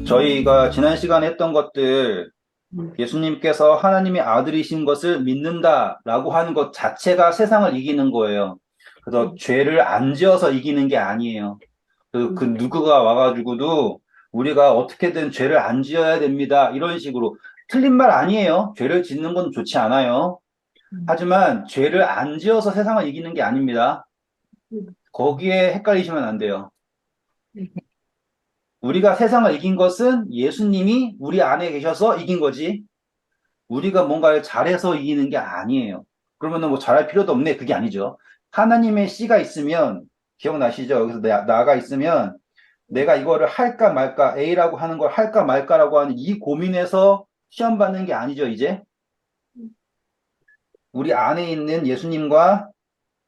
저희가 지난 시간에 했던 것들, 음, 예수님께서 하나님의 아들이신 것을 믿는다라고 하는 것 자체가 세상을 이기는 거예요. 그래서 음, 죄를 안 지어서 이기는 게 아니에요. 그 음, 누구가 와가지고도 우리가 어떻게든 죄를 안 지어야 됩니다. 이런 식으로 틀린 말 아니에요. 죄를 짓는 건 좋지 않아요. 음, 하지만 죄를 안 지어서 세상을 이기는 게 아닙니다. 음, 거기에 헷갈리시면 안 돼요. 음, 우리가 세상을 이긴 것은 예수님이 우리 안에 계셔서 이긴 거지. 우리가 뭔가를 잘해서 이기는 게 아니에요. 그러면은 뭐 잘할 필요도 없네. 그게 아니죠. 하나님의 씨가 있으면, 기억나시죠? 여기서 나가 있으면 내가 이거를 할까 말까, A라고 하는 걸 할까 말까라고 하는 이 고민에서 시험 받는 게 아니죠, 이제. 우리 안에 있는 예수님과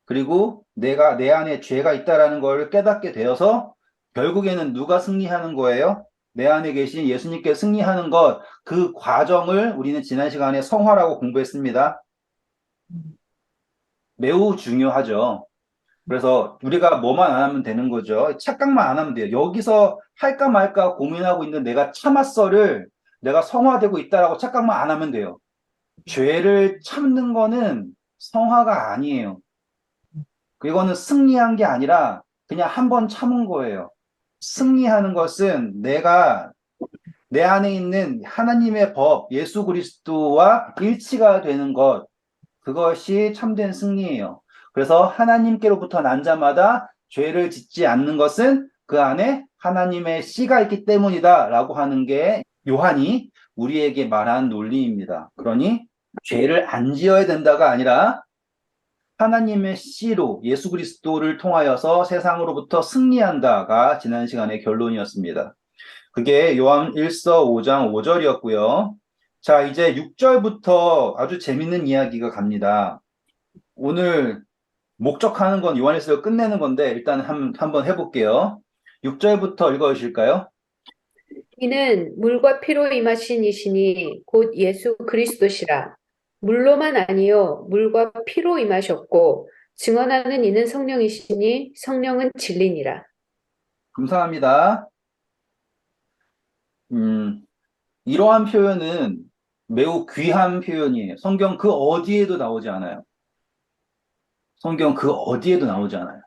그리고 내가 내 안에 죄가 있다라는 걸 깨닫게 되어서 결국에는 누가 승리하는 거예요? 내 안에 계신 예수님께 승리하는 것, 그 과정을 우리는 지난 시간에 성화라고 공부했습니다. 매우 중요하죠. 그래서 우리가 뭐만 안 하면 되는 거죠. 착각만 안 하면 돼요. 여기서 할까 말까 고민하고 있는 내가 참았어를 내가 성화되고 있다라고 착각만 안 하면 돼요. 죄를 참는 거는 성화가 아니에요. 이거는 승리한 게 아니라 그냥 한 번 참은 거예요. 승리하는 것은 내가 내 안에 있는 하나님의 법, 예수 그리스도와 일치가 되는 것, 그것이 참된 승리예요. 그래서 하나님께로부터 난 자마다 죄를 짓지 않는 것은 그 안에 하나님의 씨가 있기 때문이다라고 하는 게 요한이 우리에게 말한 논리입니다. 그러니 죄를 안 지어야 된다가 아니라 하나님의 씨로 예수 그리스도를 통하여서 세상으로부터 승리한다가 지난 시간의 결론이었습니다. 그게 요한 1서 5장 5절이었고요. 자, 이제 6절부터 아주 재밌는 이야기가 갑니다. 오늘 목적하는 건 요한일서를 끝내는 건데 일단 한번 해볼게요. 6절부터 읽어주실까요? 이는 물과 피로 임하신 이시니 곧 예수 그리스도시라. 물로만 아니요 물과 피로 임하셨고 증언하는 이는 성령이시니 성령은 진리니라. 감사합니다. 음, 이러한 표현은 매우 귀한 표현이에요. 성경 그 어디에도 나오지 않아요. 성경 그 어디에도 나오지 않아요.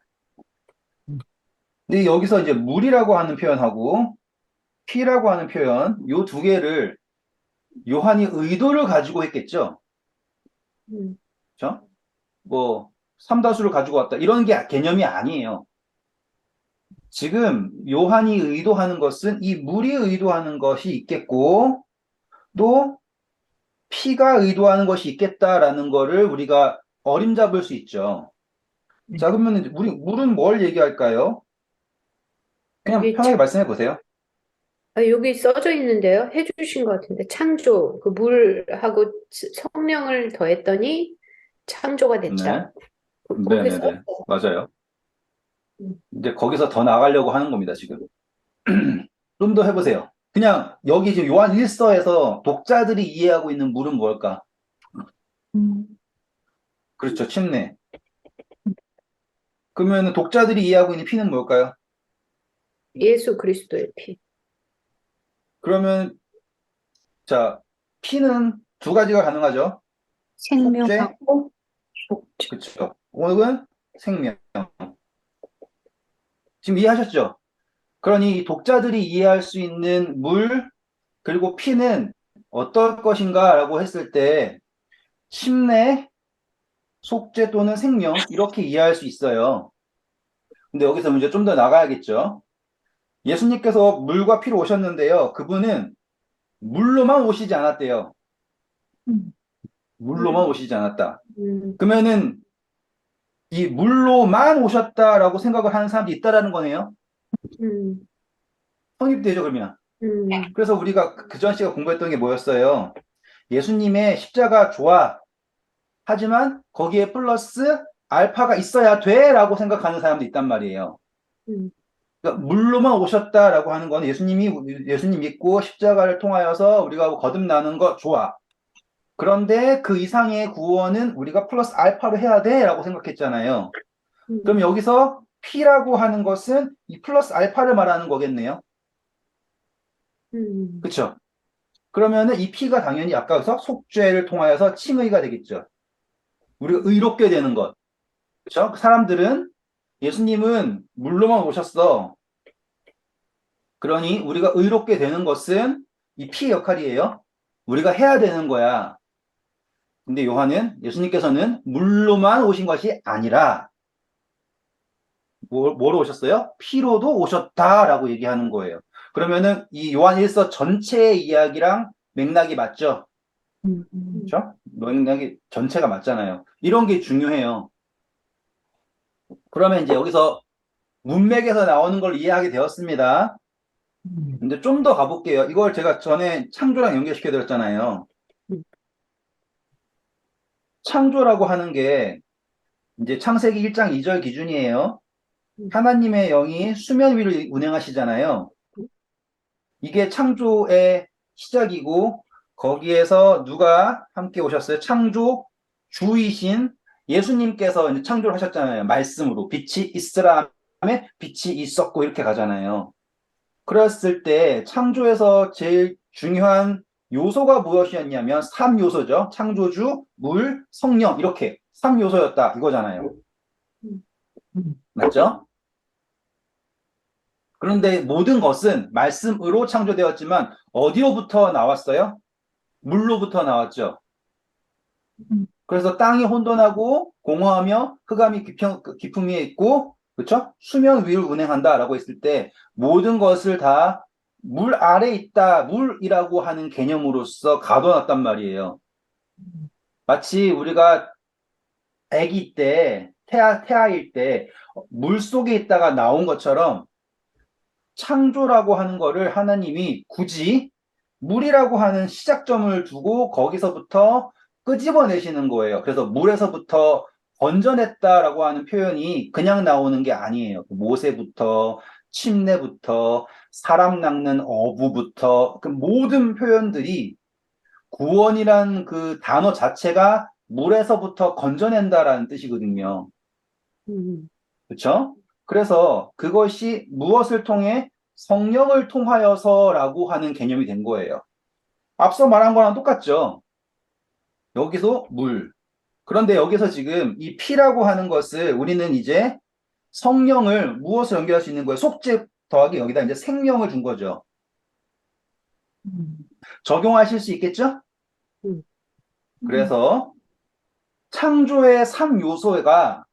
근데 여기서 이제 물이라고 하는 표현하고 피라고 하는 표현, 요 두 개를 요한이 의도를 가지고 했겠죠. 음, 그렇죠? 뭐 삼다수를 가지고 왔다. 이런 게 개념이 아니에요. 지금 요한이 의도하는 것은 이 물이 의도하는 것이 있겠고 또 피가 의도하는 것이 있겠다라는 거를 우리가 어림잡을 수 있죠. 자, 그러면 우리 물은 뭘 얘기할까요? 그냥 여기 편하게 말씀해 보세요. 여기 써져 있는데요. 해주신 것 같은데 창조 그 물하고 성령을 더했더니 창조가 네. 됐다. 거기 네네네. 써있어요. 맞아요. 음, 이제 거기서 더 나가려고 하는 겁니다, 지금. 좀 더 해보세요. 그냥 여기 지금 요한 1서에서 독자들이 이해하고 있는 물은 뭘까? 음. 그렇죠, 침례. 그러면 독자들이 이해하고 있는 피는 뭘까요? 예수 그리스도의 피. 그러면 자, 피는 두 가지가 가능하죠. 속죄, 생명하고 속죄. 그렇죠. 혹은 생명. 지금 이해하셨죠? 그러니 이 독자들이 이해할 수 있는 물, 그리고 피는 어떨 것인가라고 했을 때 침례, 속죄 또는 생명 이렇게 이해할 수 있어요. 근데 여기서 문제 좀 더 나가야겠죠. 예수님께서 물과 피로 오셨는데요. 그분은 물로만 오시지 않았대요. 음, 물로만 오시지 않았다. 음, 그러면은 이 물로만 오셨다라고 생각을 하는 사람도 있다라는 거네요. 음, 성립되죠, 그러면. 음, 그래서 우리가 그전 시간 공부했던 게 뭐였어요? 예수님의 십자가 좋아. 하지만 거기에 플러스 알파가 있어야 돼라고 생각하는 사람도 있단 말이에요. 음, 그러니까 물로만 오셨다라고 하는 건 예수님 믿고 십자가를 통하여서 우리가 거듭나는 거 좋아. 그런데 그 이상의 구원은 우리가 플러스 알파로 해야 돼라고 생각했잖아요. 그럼 음. 여기서 P라고 하는 것은 이 플러스 알파를 말하는 거겠네요. 그쵸? 그러면은 이 피가 당연히 아까서 속죄를 통하여서 칭의가 되겠죠. 우리가 의롭게 되는 것. 그쵸? 사람들은 예수님은 물로만 오셨어. 그러니 우리가 의롭게 되는 것은 이 피의 역할이에요. 우리가 해야 되는 거야. 근데 요한은 예수님께서는 물로만 오신 것이 아니라 뭐로 오셨어요? 피로도 오셨다라고 얘기하는 거예요. 그러면은 이 요한 1서 전체의 이야기랑 맥락이 맞죠? 그렇죠? 맥락이 전체가 맞잖아요. 이런 게 중요해요. 그러면 이제 여기서 문맥에서 나오는 걸 이해하게 되었습니다. 근데 좀 더 가볼게요. 이걸 제가 전에 창조랑 연결시켜 드렸잖아요. 창조라고 하는 게 이제 창세기 1장 2절 기준이에요. 하나님의 영이 수면 위를 운행하시잖아요. 이게 창조의 시작이고 거기에서 누가 함께 오셨어요? 창조 주이신 예수님께서 이제 창조를 하셨잖아요. 말씀으로 빛이 있으라 하면 빛이 있었고 이렇게 가잖아요. 그랬을 때 창조에서 제일 중요한 요소가 무엇이었냐면 3요소죠. 창조주, 물, 성령 이렇게 3요소였다 이거잖아요. 맞죠? 그런데 모든 것은 말씀으로 창조되었지만 어디로부터 나왔어요? 물로부터 나왔죠. 그래서 땅이 혼돈하고 공허하며 흑암이 깊음 위에 있고 그렇죠? 수면 위를 운행한다라고 했을 때 모든 것을 다 물 아래 있다, 물이라고 하는 개념으로서 가둬놨단 말이에요. 마치 우리가 아기 때, 태아일 때 물 속에 있다가 나온 것처럼 창조라고 하는 거를 하나님이 굳이 물이라고 하는 시작점을 두고 거기서부터 끄집어내시는 거예요. 그래서 물에서부터 건져냈다라고 하는 표현이 그냥 나오는 게 아니에요. 모세부터 침례부터 사람 낚는 어부부터 그 모든 표현들이 구원이란 그 단어 자체가 물에서부터 건져낸다라는 뜻이거든요. 그렇죠? 그래서 그것이 무엇을 통해 성령을 통하여서라고 하는 개념이 된 거예요. 앞서 말한 거랑 똑같죠. 여기서 물. 그런데 여기서 지금 이 피라고 하는 것을 우리는 이제 성령을 무엇을 연결할 수 있는 거예요? 속죄 더하기 여기다 이제 생명을 준 거죠. 적용하실 수 있겠죠? 그래서 창조의 3요소가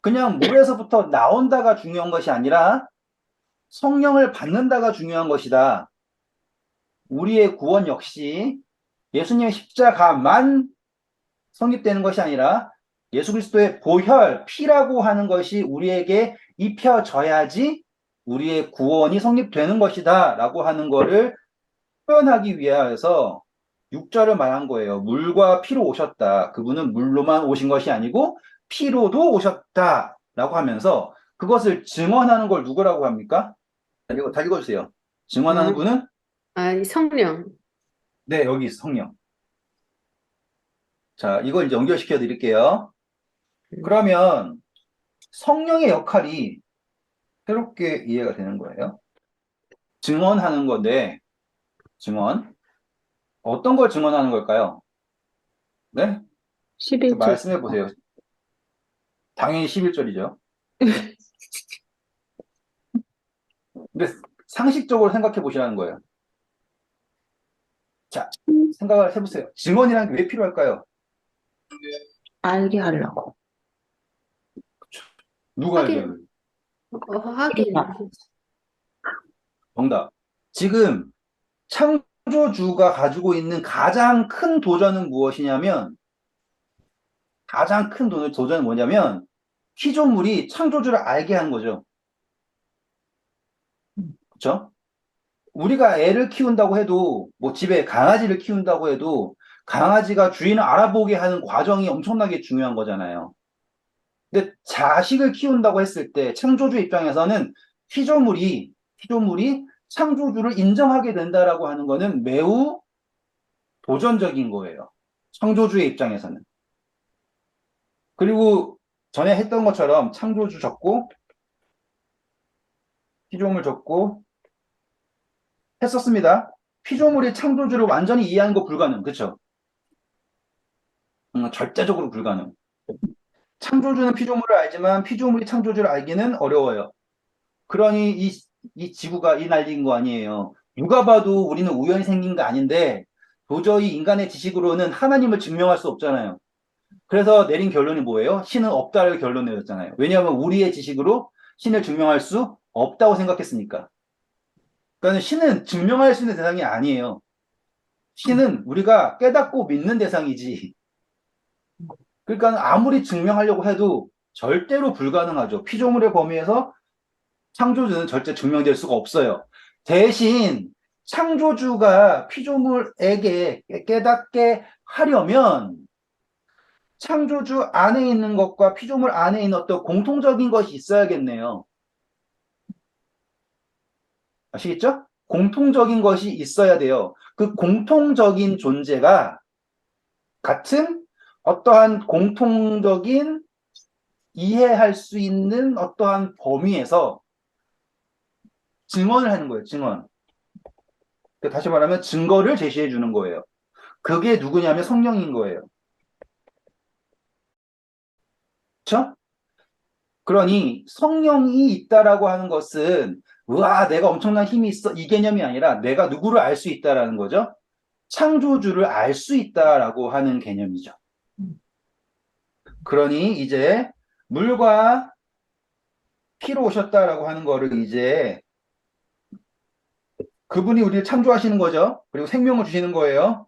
그냥 물에서부터 나온다가 중요한 것이 아니라 성령을 받는다가 중요한 것이다. 우리의 구원 역시 예수님의 십자가만 성립되는 것이 아니라 예수 그리스도의 보혈, 피라고 하는 것이 우리에게 입혀져야지 우리의 구원이 성립되는 것이다 라고 하는 것을 표현하기 위하여서 6절을 말한 거예요. 물과 피로 오셨다. 그분은 물로만 오신 것이 아니고 피로도 오셨다 라고 하면서 그것을 증언하는 걸 누구라고 합니까? 이거 다 읽어주세요. 증언하는 아, 분은 이 성령. 네, 여기 있어, 성령. 자, 이걸 이제 연결시켜 드릴게요. 그러면 성령의 역할이 새롭게 이해가 되는 거예요. 증언하는 건데, 증언. 어떤 걸 증언하는 걸까요? 네? 11절. 말씀해 보세요. 당연히 11절이죠. 근데 상식적으로 생각해 보시라는 거예요. 자, 생각을 해보세요. 증언이라는 게 왜 필요할까요? 알게 하려고. 누가 알게 확인, 하는? 확인. 정답. 지금 창조주가 가지고 있는 가장 큰 도전은 무엇이냐면, 가장 큰 도전은 뭐냐면, 피조물이 창조주를 알게 하는 거죠. 그렇죠? 우리가 애를 키운다고 해도, 뭐 집에 강아지를 키운다고 해도, 강아지가 주인을 알아보게 하는 과정이 엄청나게 중요한 거잖아요. 근데 자식을 키운다고 했을 때, 창조주 입장에서는 피조물이 창조주를 인정하게 된다라고 하는 거는 매우 도전적인 거예요. 창조주의 입장에서는. 그리고 전에 했던 것처럼 창조주 적고, 피조물 적고, 했었습니다. 피조물이 창조주를 완전히 이해하는 거 불가능. 그쵸? 절대적으로 불가능. 창조주는 피조물을 알지만 피조물이 창조주를 알기는 어려워요. 그러니 이 지구가 이 난리인 거 아니에요. 누가 봐도 우리는 우연히 생긴 거 아닌데 도저히 인간의 지식으로는 하나님을 증명할 수 없잖아요. 그래서 내린 결론이 뭐예요? 신은 없다를 결론 내렸잖아요. 왜냐하면 우리의 지식으로 신을 증명할 수 없다고 생각했으니까. 그러니까 신은 증명할 수 있는 대상이 아니에요. 신은 우리가 깨닫고 믿는 대상이지. 그러니까 아무리 증명하려고 해도 절대로 불가능하죠. 피조물의 범위에서 창조주는 절대 증명될 수가 없어요. 대신 창조주가 피조물에게 깨닫게 하려면 창조주 안에 있는 것과 피조물 안에 있는 어떤 공통적인 것이 있어야겠네요. 아시겠죠? 공통적인 것이 있어야 돼요. 그 공통적인 존재가 같은 어떠한 공통적인 이해할 수 있는 어떠한 범위에서 증언을 하는 거예요, 증언. 다시 말하면 증거를 제시해 주는 거예요. 그게 누구냐면 성령인 거예요. 그렇죠? 그러니 성령이 있다라고 하는 것은 우와 내가 엄청난 힘이 있어 이 개념이 아니라 내가 누구를 알 수 있다라는 거죠. 창조주를 알 수 있다라고 하는 개념이죠. 그러니 이제 물과 피로 오셨다라고 하는 거를 이제 그분이 우리를 창조하시는 거죠. 그리고 생명을 주시는 거예요.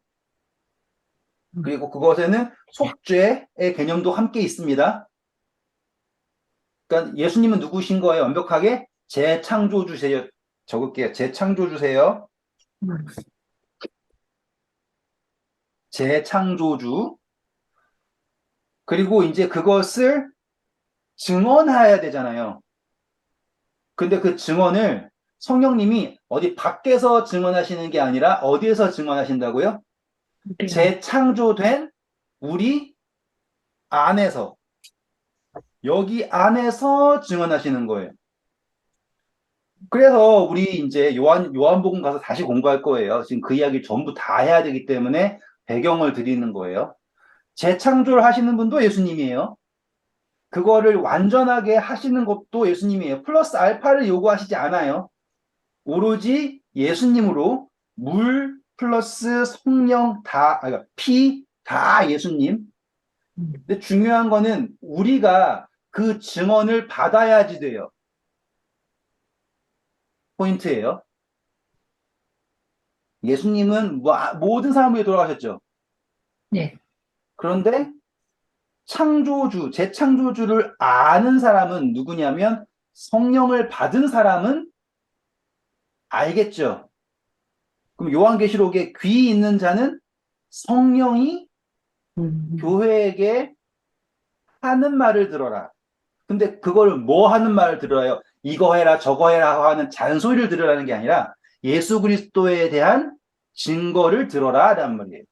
그리고 그것에는 속죄의 개념도 함께 있습니다. 그러니까 예수님은 누구신 거예요? 완벽하게 재창조주세요. 적을게요. 재창조주세요. 재창조주. 그리고 이제 그것을 증언해야 되잖아요. 근데 그 증언을 성령님이 어디 밖에서 증언하시는 게 아니라 어디에서 증언하신다고요? 네. 재창조된 우리 안에서, 여기 안에서 증언하시는 거예요. 그래서 우리 이제 요한복음 가서 다시 공부할 거예요. 지금 그 이야기 전부 다 해야 되기 때문에 배경을 드리는 거예요. 재창조를 하시는 분도 예수님이에요. 그거를 완전하게 하시는 것도 예수님이에요. 플러스 알파를 요구하시지 않아요. 오로지 예수님으로 물 플러스 성령 다, 그러니까 피 다 예수님. 근데 중요한 거는 우리가 그 증언을 받아야지 돼요. 포인트예요. 예수님은 모든 사람 위해 돌아가셨죠. 네. 그런데 창조주, 재창조주를 아는 사람은 누구냐면 성령을 받은 사람은 알겠죠. 그럼 요한계시록에 귀 있는 자는 성령이 교회에게 하는 말을 들어라. 근데 그걸 뭐 하는 말을 들어요? 이거 해라, 저거 해라 하는 잔소리를 들으라는 게 아니라 예수 그리스도에 대한 증거를 들어라 라는 말이에요.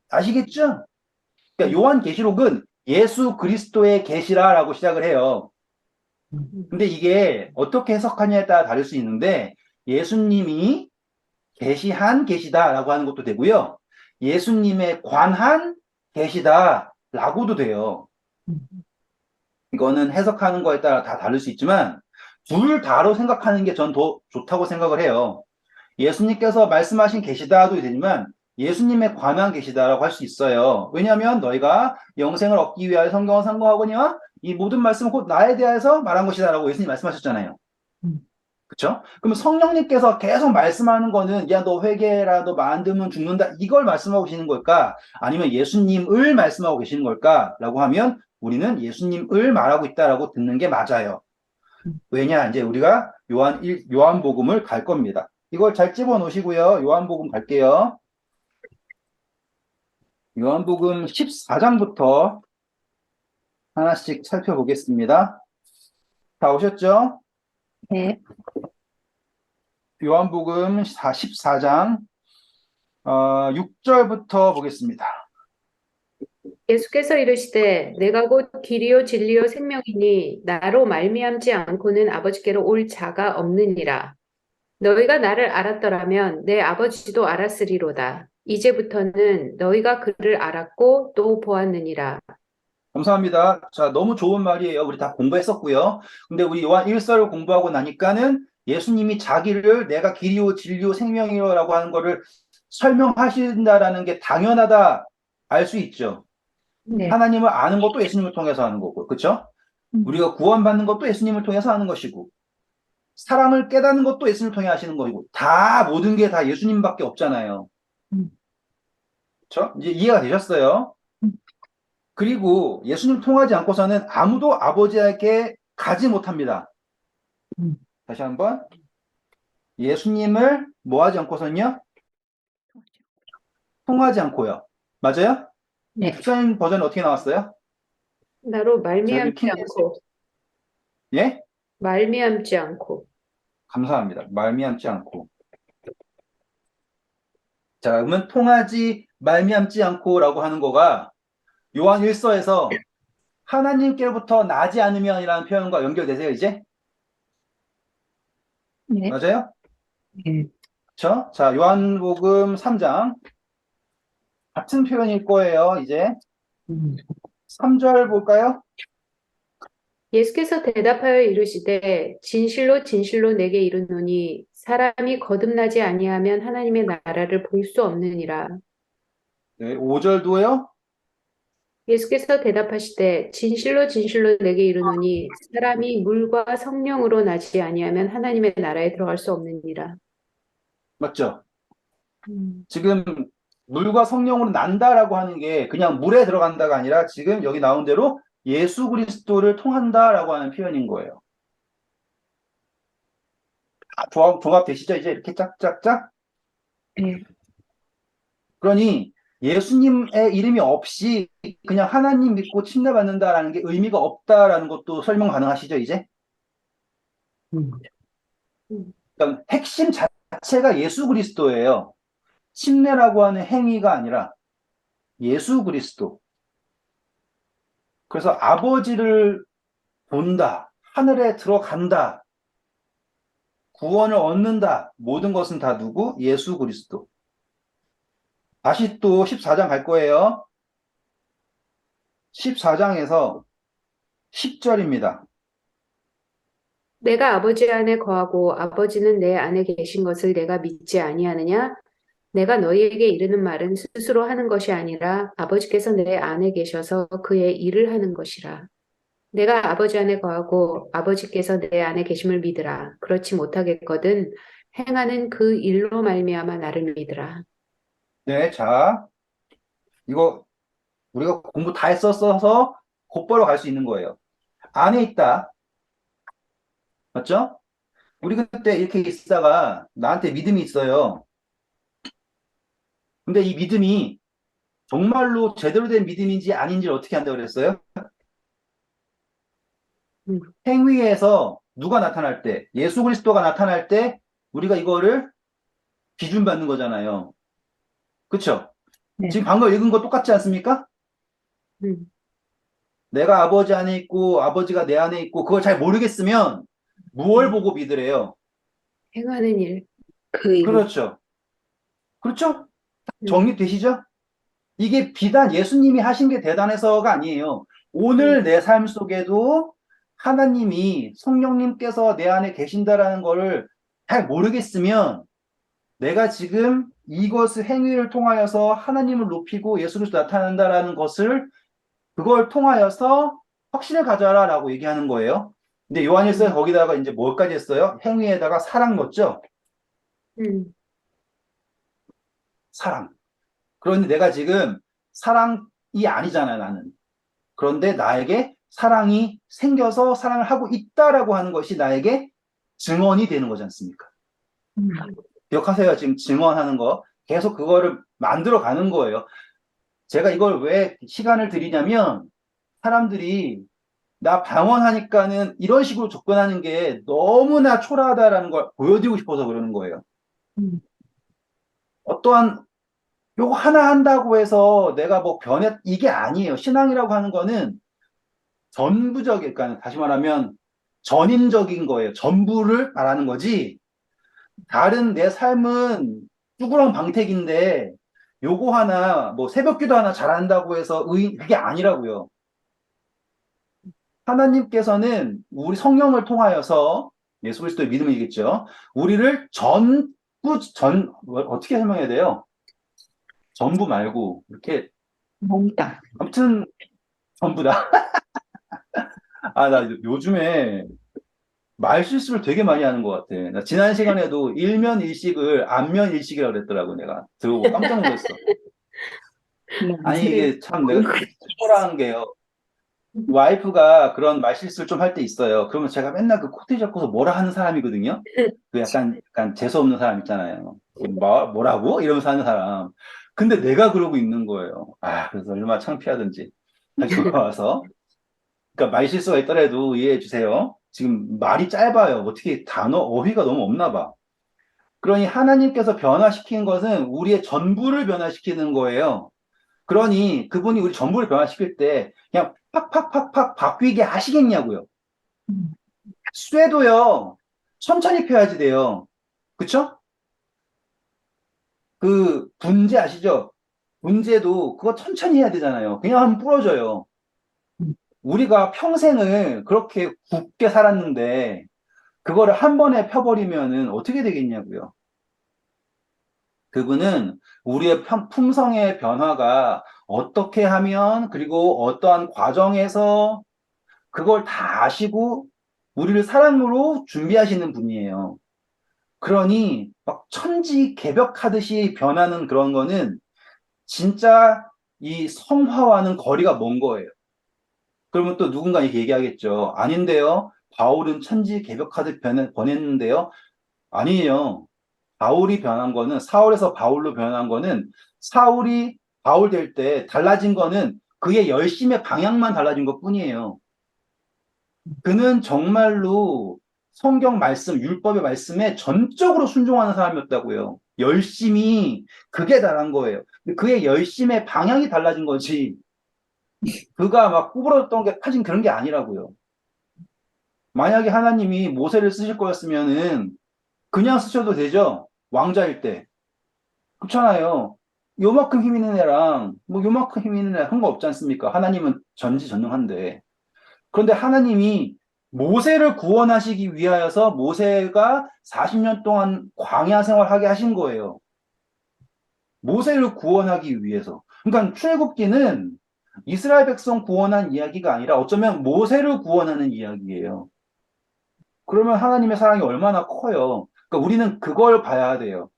아시겠죠? 그러니까 요한계시록은 예수 그리스도의 계시라라고 시작을 해요. 근데 이게 어떻게 해석하냐에 따라 다를 수 있는데 예수님이 계시한 계시다라고 하는 것도 되고요. 예수님에 관한 계시다라고도 돼요. 이거는 해석하는 거에 따라 다 다를 수 있지만 둘 다로 생각하는 게 전 더 좋다고 생각을 해요. 예수님께서 말씀하신 계시다도 되지만 예수님에 관한 계시다라고 할 수 있어요. 왜냐하면 너희가 영생을 얻기 위하여 성경을 상고하거니와 이 모든 말씀은 곧 나에 대해서 말한 것이다라고 예수님 말씀하셨잖아요. 그렇죠? 그럼 성령님께서 계속 말씀하는 거는 야 너 회개해라 너 만들면 죽는다 이걸 말씀하고 계시는 걸까? 아니면 예수님을 말씀하고 계시는 걸까? 라고 하면 우리는 예수님을 말하고 있다라고 듣는 게 맞아요. 왜냐 이제 우리가 요한복음을 갈 겁니다. 이걸 잘 집어 놓으시고요. 요한복음 갈게요. 요한복음 14장부터 하나씩 살펴보겠습니다. 다 오셨죠? 네. 요한복음 14장 6절부터 보겠습니다. 예수께서 이르시되 내가 곧 길이요 진리요 생명이니 나로 말미암지 않고는 아버지께로 올 자가 없느니라. 너희가 나를 알았더라면 내 아버지도 알았으리로다. 이제부터는 너희가 그를 알았고 또 보았느니라. 감사합니다. 자, 너무 좋은 말이에요. 우리 다 공부했었고요. 근데 우리 요한 1서를 공부하고 나니까는 예수님이 자기를 내가 길이요, 진리요, 생명이요라고 하는 거를 설명하신다라는 게 당연하다 알 수 있죠. 네. 하나님을 아는 것도 예수님을 통해서 하는 거고, 그렇죠? 우리가 구원받는 것도 예수님을 통해서 하는 것이고, 사랑을 깨닫는 것도 예수님을 통해 하시는 것이고, 다 모든 게 다 예수님밖에 없잖아요. 음. 그렇죠? 이제 이해가 되셨어요? 그리고 예수님 통하지 않고서는 아무도 아버지에게 가지 못합니다. 음. 다시 한번 예수님을 뭐 하지 않고서는요? 통하지 않고요. 맞아요? 네. 목사님 버전 어떻게 나왔어요? 나로 저기 말미암지 킹 않고, 예? 말미암지 않고. 감사합니다. 말미암지 않고. 자, 그러면 통하지 말미암지 않고라고 하는 거가 요한 1서에서 하나님께로부터 나지 않으면이라는 표현과 연결되세요, 이제? 네. 맞아요? 네. 그렇죠? 자, 요한복음 3장 같은 표현일 거예요, 이제. 3절 볼까요? 예수께서 대답하여 이르시되 진실로 진실로 내게 이르노니 사람이 거듭나지 아니하면 하나님의 나라를 볼 수 없느니라. 네, 5절도요. 예수께서 대답하시되 진실로 진실로 내게 이르노니 사람이 물과 성령으로 나지 아니하면 하나님의 나라에 들어갈 수 없느니라. 맞죠? 음. 지금 물과 성령으로 난다라고 하는 게 그냥 물에 들어간다가 아니라 지금 여기 나온 대로 예수 그리스도를 통한다라고 하는 표현인 거예요. 종합되시죠? 이제 이렇게 짝짝짝. 네. 그러니 예수님의 이름이 없이 그냥 하나님 믿고 침례받는다라는 게 의미가 없다라는 것도 설명 가능하시죠, 이제? 음. 그러니까 핵심 자체가 예수 그리스도예요. 침례라고 하는 행위가 아니라 예수 그리스도. 그래서 아버지를 본다, 하늘에 들어간다, 구원을 얻는다, 모든 것은 다 누구? 예수 그리스도. 다시 또 14장 갈 거예요. 14장에서 10절입니다. 내가 아버지 안에 거하고 아버지는 내 안에 계신 것을 내가 믿지 아니하느냐? 내가 너희에게 이르는 말은 스스로 하는 것이 아니라 아버지께서 내 안에 계셔서 그의 일을 하는 것이라. 내가 아버지 안에 거하고 아버지께서 내 안에 계심을 믿으라. 그렇지 못하겠거든 행하는 그 일로 말미암아 나를 믿으라. 네, 자, 이거 우리가 공부 다 했었어서 곧바로 갈 수 있는 거예요. 안에 있다. 맞죠? 우리 그때 이렇게 있다가 나한테 믿음이 있어요. 근데 이 믿음이 정말로 제대로 된 믿음인지 아닌지를 어떻게 한다고 그랬어요? 음. 행위에서 누가 나타날 때, 예수 그리스도가 나타날 때 우리가 이거를 기준받는 거잖아요. 그쵸? 네. 지금 방금 읽은 거 똑같지 않습니까? 음. 내가 아버지 안에 있고 아버지가 내 안에 있고 그걸 잘 모르겠으면 무엇을 보고 믿으래요? 행하는 일, 그 일. 그렇죠. 그렇죠? 음. 정립되시죠? 이게 비단 예수님이 하신 게 대단해서가 아니에요. 오늘 내 삶 속에도 하나님이 성령님께서 내 안에 계신다라는 거를 잘 모르겠으면 내가 지금 이것을 행위를 통하여서 하나님을 높이고 예수 그리스도 나타난다라는 것을 그걸 통하여서 확신을 가져라라고 얘기하는 거예요. 근데 요한일서 거기다가 이제 뭘까지 했어요? 행위에다가 사랑 넣었죠? 음. 사랑. 그런데 내가 지금 사랑이 아니잖아요, 나는. 그런데 나에게 사랑이 생겨서 사랑을 하고 있다라고 하는 것이 나에게 증언이 되는 거지 않습니까? 음. 기억하세요. 지금 증언하는 거. 계속 그거를 만들어 가는 거예요. 제가 이걸 왜 시간을 드리냐면 사람들이 나 방언하니까는 이런 식으로 접근하는 게 너무나 초라하다라는 걸 보여드리고 싶어서 그러는 거예요. 음. 어떠한 요거 하나 한다고 해서 내가 뭐 이게 아니에요. 신앙이라고 하는 거는 전부적인, 그러니까 다시 말하면 전인적인 거예요. 전부를 말하는 거지. 다른 내 삶은 쭈그렁 방태기인데 요거 하나 뭐 새벽기도 하나 잘한다고 해서 그게 아니라고요. 하나님께서는 우리 성령을 통하여서 예수 그리스도의 믿음이겠죠. 우리를 어떻게 설명해야 돼요? 전부 말고 이렇게 몽땅. 아무튼 전부다. 아, 나 요즘에 말 실수를 되게 많이 하는 것 같아. 나 지난 시간에도 일면일식을 안면일식이라고 그랬더라고, 내가. 들어보고 깜짝 놀랐어. 아니, 이게 참 내가 초라한 게요. 와이프가 그런 말 실수를 좀 할 때 있어요. 그러면 제가 맨날 그 코트 잡고서 뭐라 하는 사람이거든요. 그 약간 재수없는 사람 있잖아요. 뭐라고? 이러면서 하는 사람. 근데 내가 그러고 있는 거예요. 아, 그래서 얼마나 창피하든지. 다시 돌아와서. 그러니까 말 실수가 있더라도 이해해 주세요. 지금 말이 짧아요. 어떻게 어휘가 너무 없나 봐. 그러니 하나님께서 변화시킨 것은 우리의 전부를 변화시키는 거예요. 그러니 그분이 우리 전부를 변화시킬 때 그냥 팍팍팍팍 바뀌게 하시겠냐고요. 쇠도요, 천천히 펴야지 돼요. 그쵸? 그 분재 아시죠? 분재도 그거 천천히 해야 되잖아요. 그냥 하면 부러져요. 우리가 평생을 그렇게 굽게 살았는데 그거를 한 번에 펴버리면은 어떻게 되겠냐고요. 그분은 우리의 품성의 변화가 어떻게 하면 그리고 어떠한 과정에서 그걸 다 아시고 우리를 사랑으로 준비하시는 분이에요. 그러니 막 천지개벽하듯이 변하는 그런 거는 진짜 이 성화와는 거리가 먼 거예요. 그러면 또 누군가 이렇게 얘기하겠죠. 아닌데요. 바울은 천지개벽하듯 변했는데요. 아니에요. 바울이 변한 거는 사울에서 바울로 변한 거는 사울이 바울 될 때 달라진 거는 그의 열심의 방향만 달라진 것 뿐이에요. 그는 정말로 성경 말씀, 율법의 말씀에 전적으로 순종하는 사람이었다고요. 열심히 그게 달한 거예요. 그의 열심의 방향이 달라진 거지. 그가 막 구부러졌던 게 파진 그런 게 아니라고요. 만약에 하나님이 모세를 쓰실 거였으면은 그냥 쓰셔도 되죠. 왕자일 때. 그렇잖아요. 요만큼 힘 있는 애랑 뭐 요만큼 힘 있는 애 한 거 없지 않습니까? 하나님은 전지전능한데. 그런데 하나님이 모세를 구원하시기 위하여서 모세가 40년 동안 광야 생활하게 하신 거예요. 모세를 구원하기 위해서. 그러니까 출애굽기는 이스라엘 백성 구원한 이야기가 아니라 어쩌면 모세를 구원하는 이야기예요. 그러면 하나님의 사랑이 얼마나 커요. 그러니까 우리는 그걸 봐야 돼요.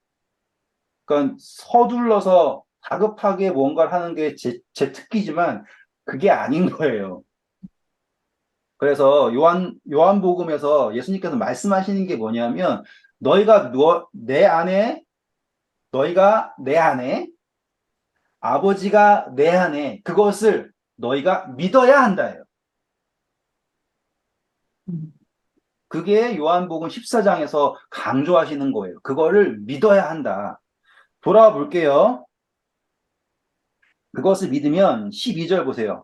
그러니까 서둘러서 다급하게 뭔가를 하는 게 제 특기지만 그게 아닌 거예요. 그래서 요한복음에서 예수님께서 말씀하시는 게 뭐냐면 너희가 내 안에 아버지가 내 안에 그것을 너희가 믿어야 한다예요. 그게 요한복음 14장에서 강조하시는 거예요. 그거를 믿어야 한다. 돌아와 볼게요. 그것을 믿으면 12절 보세요.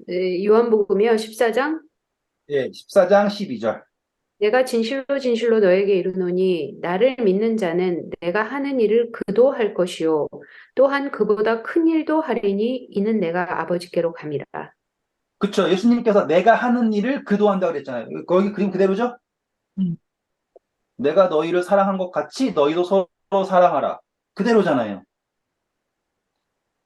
네, 요한복음이요, 14장. 예, 14장 12절. 내가 진실로 진실로 너에게 이르노니 나를 믿는 자는 내가 하는 일을 그도 할 것이요 또한 그보다 큰 일도 하리니 이는 내가 아버지께로 감이라. 그쵸. 예수님께서 내가 하는 일을 그도 한다고 그랬잖아요. 거기 그림 그대로죠? 음. 내가 너희를 사랑한 것 같이 너희도 서로 사랑하라. 그대로잖아요.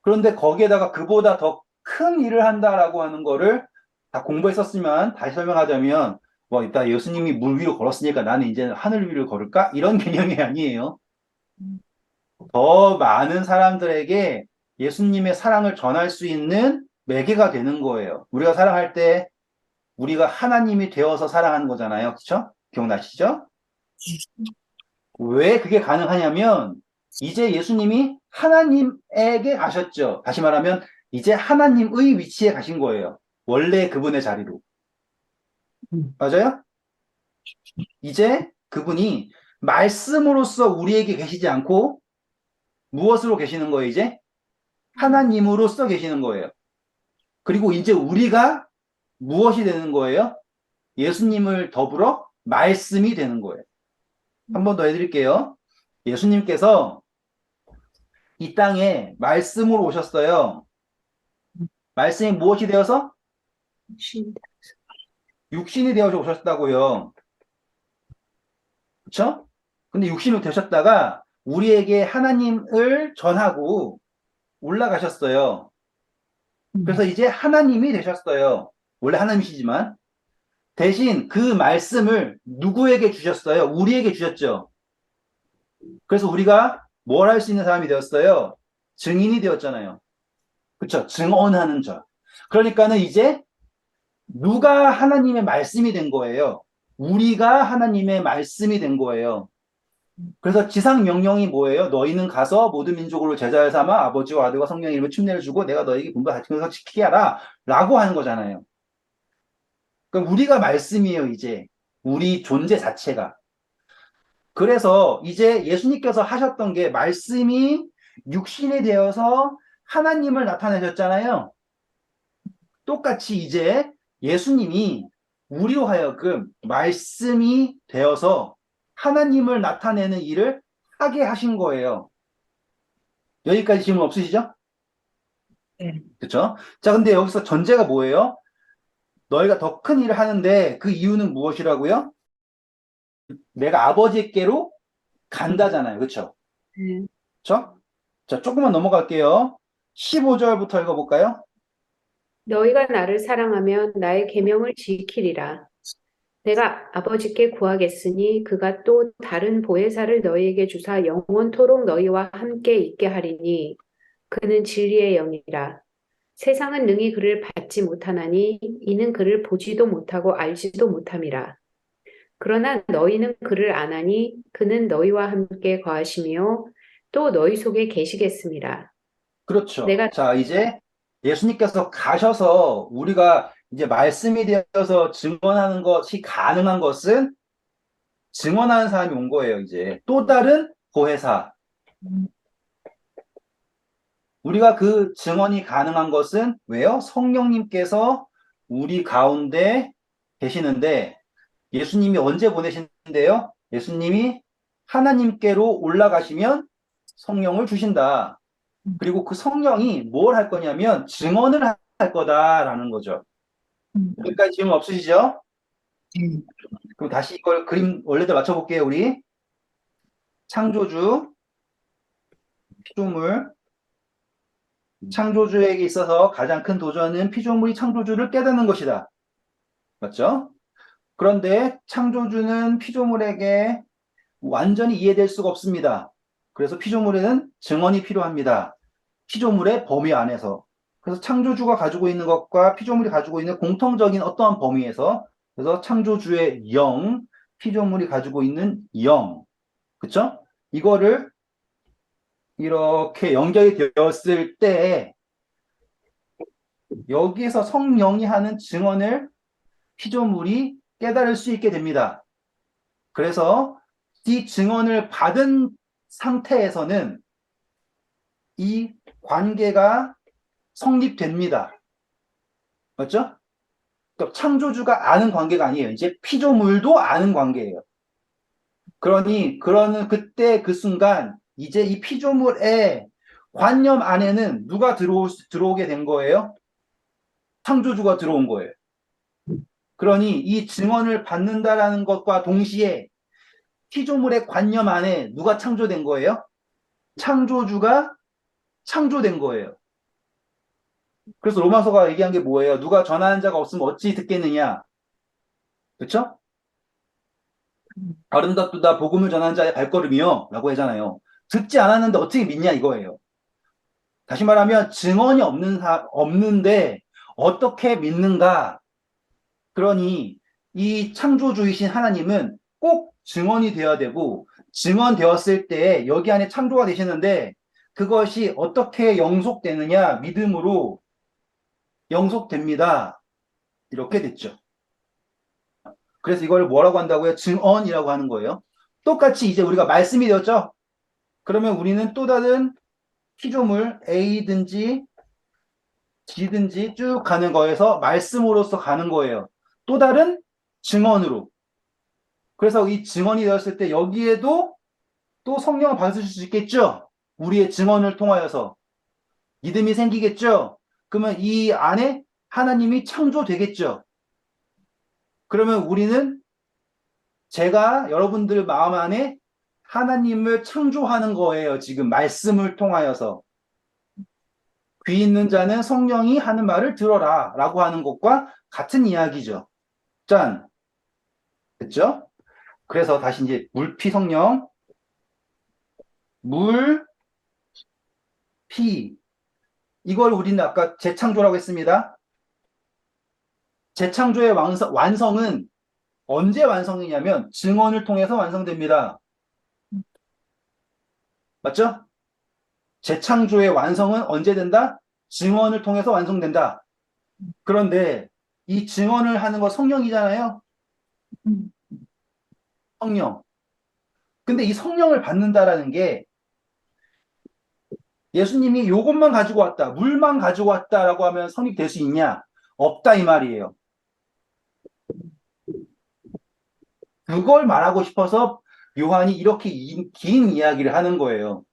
그런데 거기에다가 그보다 더 큰 일을 한다라고 하는 거를 다 공부했었으면 다시 설명하자면 뭐 이따 예수님이 물 위로 걸었으니까 나는 이제 하늘 위로 걸을까? 이런 개념이 아니에요. 더 많은 사람들에게 예수님의 사랑을 전할 수 있는 매개가 되는 거예요. 우리가 사랑할 때 우리가 하나님이 되어서 사랑하는 거잖아요. 그렇죠? 기억나시죠? 왜 그게 가능하냐면 이제 예수님이 하나님에게 가셨죠. 다시 말하면 이제 하나님의 위치에 가신 거예요. 원래 그분의 자리로. 맞아요? 이제 그분이 말씀으로서 우리에게 계시지 않고 무엇으로 계시는 거예요, 이제? 하나님으로서 계시는 거예요. 그리고 이제 우리가 무엇이 되는 거예요? 예수님을 더불어 말씀이 되는 거예요. 한 번 더 해드릴게요. 예수님께서 이 땅에 말씀으로 오셨어요. 말씀이 무엇이 되어서? 쉰다. 육신이 되어서 오셨다고요. 그쵸? 근데 육신으로 되셨다가 우리에게 하나님을 전하고 올라가셨어요. 그래서 이제 하나님이 되셨어요. 원래 하나님이시지만. 대신 그 말씀을 누구에게 주셨어요? 우리에게 주셨죠. 그래서 우리가 뭘 할 수 있는 사람이 되었어요? 증인이 되었잖아요. 그쵸? 증언하는 자. 그러니까는 이제 누가 하나님의 말씀이 된 거예요. 우리가 하나님의 말씀이 된 거예요. 그래서 지상 명령이 뭐예요? 너희는 가서 모든 민족으로 제자를 삼아 아버지와 아들과 성령의 이름으로 침례를 주고 내가 너에게 분부를 가르치면서 지키게 하라 라고 하는 거잖아요. 그럼 우리가 말씀이에요, 이제. 우리 존재 자체가. 그래서 이제 예수님께서 하셨던 게 말씀이 육신이 되어서 하나님을 나타내셨잖아요. 똑같이 이제 예수님이 우리로 하여금 말씀이 되어서 하나님을 나타내는 일을 하게 하신 거예요. 여기까지 질문 없으시죠? 네. 그렇죠? 자, 근데 여기서 전제가 뭐예요? 너희가 더 큰 일을 하는데 그 이유는 무엇이라고요? 내가 아버지께로 간다잖아요. 그렇죠? 네. 그렇죠? 자, 조금만 넘어갈게요. 15절부터 읽어볼까요? 너희가 나를 사랑하면 나의 계명을 지키리라. 내가 아버지께 구하겠으니 그가 또 다른 보혜사를 너희에게 주사 영원토록 너희와 함께 있게 하리니 그는 진리의 영이라. 세상은 능히 그를 받지 못하나니 이는 그를 보지도 못하고 알지도 못함이라. 그러나 너희는 그를 아나니 그는 너희와 함께 거하시며 또 너희 속에 계시겠습니다. 그렇죠. 내가 자, 이제 예수님께서 가셔서 우리가 이제 말씀이 되어서 증언하는 것이 가능한 것은 증언하는 사람이 온 거예요, 이제. 또 다른 보혜사. 우리가 그 증언이 가능한 것은 왜요? 성령님께서 우리 가운데 계시는데 예수님이 언제 보내신대요? 예수님이 하나님께로 올라가시면 성령을 주신다. 그리고 그 성령이 뭘 할 거냐면 증언을 할 거다라는 거죠. 여기까지 질문 없으시죠? 그럼 다시 이걸 그림 원래대로 맞춰볼게요, 우리. 창조주, 피조물. 창조주에게 있어서 가장 큰 도전은 피조물이 창조주를 깨닫는 것이다. 맞죠? 그런데 창조주는 피조물에게 완전히 이해될 수가 없습니다. 그래서 피조물에는 증언이 필요합니다. 피조물의 범위 안에서. 그래서 창조주가 가지고 있는 것과 피조물이 가지고 있는 공통적인 어떠한 범위에서 그래서 창조주의 영, 피조물이 가지고 있는 영. 그쵸? 이거를 이렇게 연결이 되었을 때 여기에서 성령이 하는 증언을 피조물이 깨달을 수 있게 됩니다. 그래서 이 증언을 받은 상태에서는 이 관계가 성립됩니다. 맞죠? 그러니까 창조주가 아는 관계가 아니에요. 이제 피조물도 아는 관계예요. 그러는 그때 그 순간 이제 이 피조물의 관념 안에는 누가 들어오게 된 거예요? 창조주가 들어온 거예요. 그러니 이 증언을 받는다라는 것과 동시에 피조물의 관념 안에 누가 창조된 거예요? 창조주가 창조된 거예요. 그래서 로마서가 얘기한 게 뭐예요? 누가 전하는 자가 없으면 어찌 듣겠느냐? 그렇죠? 아름답도다 복음을 전하는 자의 발걸음이요 라고 하잖아요. 듣지 않았는데 어떻게 믿냐 이거예요. 다시 말하면 증언이 없는데 어떻게 믿는가? 그러니 이 창조주이신 하나님은 꼭 증언이 되어야 되고 증언되었을 때 여기 안에 창조가 되시는데 그것이 어떻게 영속되느냐? 믿음으로 영속됩니다. 이렇게 됐죠. 그래서 이걸 뭐라고 한다고요? 증언이라고 하는 거예요. 똑같이 이제 우리가 말씀이 되었죠? 그러면 우리는 또 다른 피조물 A든지 G든지 쭉 가는 거에서 말씀으로서 가는 거예요. 또 다른 증언으로. 그래서 이 증언이 되었을 때 여기에도 또 성령을 받으실 수 있겠죠? 우리의 증언을 통하여서 믿음이 생기겠죠? 그러면 이 안에 하나님이 창조되겠죠? 그러면 우리는 제가 여러분들 마음 안에 하나님을 창조하는 거예요. 지금 말씀을 통하여서. 귀 있는 자는 성령이 하는 말을 들어라 라고 하는 것과 같은 이야기죠. 짠. 됐죠? 그래서 다시 이제 물피 성령, 물, 피. 이걸 우리는 아까 재창조라고 했습니다. 재창조의 완성은 언제 완성이냐면 증언을 통해서 완성됩니다. 맞죠? 재창조의 완성은 언제 된다? 증언을 통해서 완성된다. 그런데 이 증언을 하는 거 성령이잖아요. 성령. 근데 이 성령을 받는다라는 게 예수님이 요것만 가지고 왔다, 물만 가지고 왔다라고 하면 성립될 수 있냐? 없다 이 말이에요. 그걸 말하고 싶어서 요한이 이렇게 긴 이야기를 하는 거예요.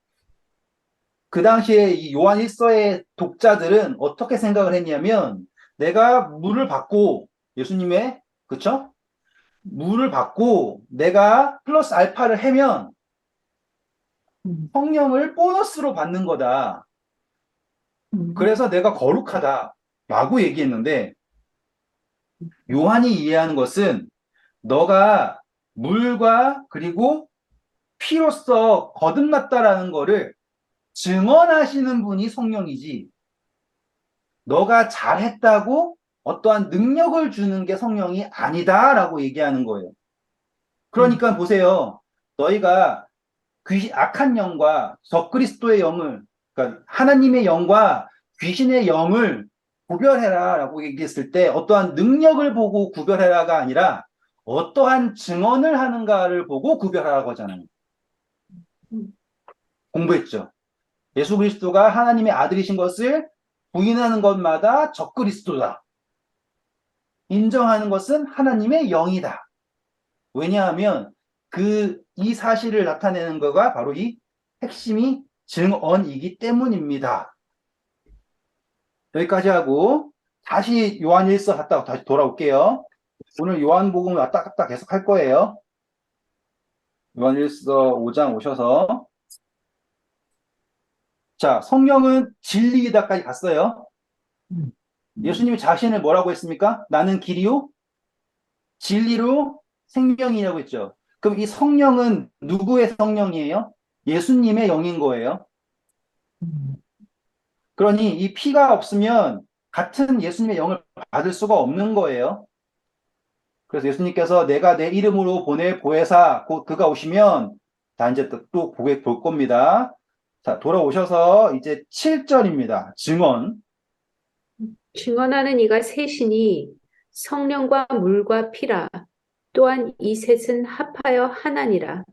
그 당시에 이 요한 1서의 독자들은 어떻게 생각을 했냐면 내가 물을 받고 예수님의 그쵸? 물을 받고 내가 플러스 알파를 해면 성령을 보너스로 받는 거다. 그래서 내가 거룩하다 라고 얘기했는데 요한이 이해하는 것은 너가 물과 그리고 피로써 거듭났다라는 거를 증언하시는 분이 성령이지 너가 잘했다고 어떠한 능력을 주는 게 성령이 아니다라고 얘기하는 거예요. 그러니까 보세요. 너희가 악한 영과 적그리스도의 영을, 그러니까 하나님의 영과 귀신의 영을 구별해라라고 얘기했을 때 어떠한 능력을 보고 구별해라가 아니라 어떠한 증언을 하는가를 보고 구별하라고 하잖아요. 공부했죠. 예수 그리스도가 하나님의 아들이신 것을 부인하는 것마다 적그리스도다. 인정하는 것은 하나님의 영이다. 왜냐하면 이 사실을 나타내는 거가 바로 이 핵심이 증언이기 때문입니다. 여기까지 하고 다시 요한 1서 갔다 다시 돌아올게요. 오늘 요한복음 왔다 갔다 계속 할 거예요. 요한 1서 5장 오셔서 자, 성령은 진리이다까지 갔어요. 예수님이 자신을 뭐라고 했습니까? 나는 길이요 진리로 생명이라고 했죠. 그럼 이 성령은 누구의 성령이에요? 예수님의 영인 거예요. 그러니 이 피가 없으면 같은 예수님의 영을 받을 수가 없는 거예요. 그래서 예수님께서 내가 내 이름으로 보낼 보혜사 곧 그가 오시면 다 이제 또 볼 겁니다. 자, 돌아오셔서 이제 7절입니다. 증언. 증언하는 이가 셋이니 성령과 물과 피라. 또한 이 셋은 합하여 하나니라.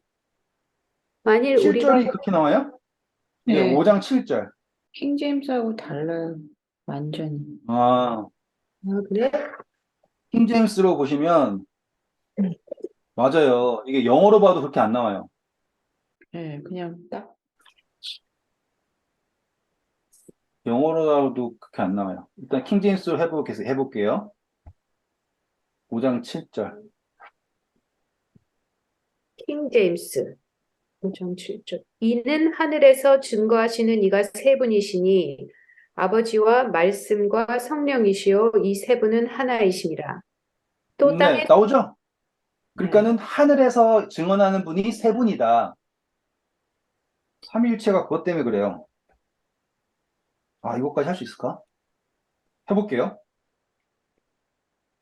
만일 우리가 7절이 그렇게 나와요? 예, 네, 5장 7절. 킹제임스하고 달라요. 완전히. 아, 그래? 킹제임스로 보시면 맞아요. 이게 영어로 봐도 그렇게 안 나와요. 네, 그냥 딱. 영어로도 그렇게 안 나와요. 일단 킹제임스로 해볼게요. 5장 7절. 킹 제임스 5장 7절. 이는 하늘에서 증거하시는 이가 세 분이시니 아버지와 말씀과 성령이시요 이 세 분은 하나이심이라. 또 네, 땅에 나오죠? 네. 그러니까는 하늘에서 증언하는 분이 세 분이다. 삼위일체가 그것 때문에 그래요. 아, 이것까지 할 수 있을까? 해볼게요.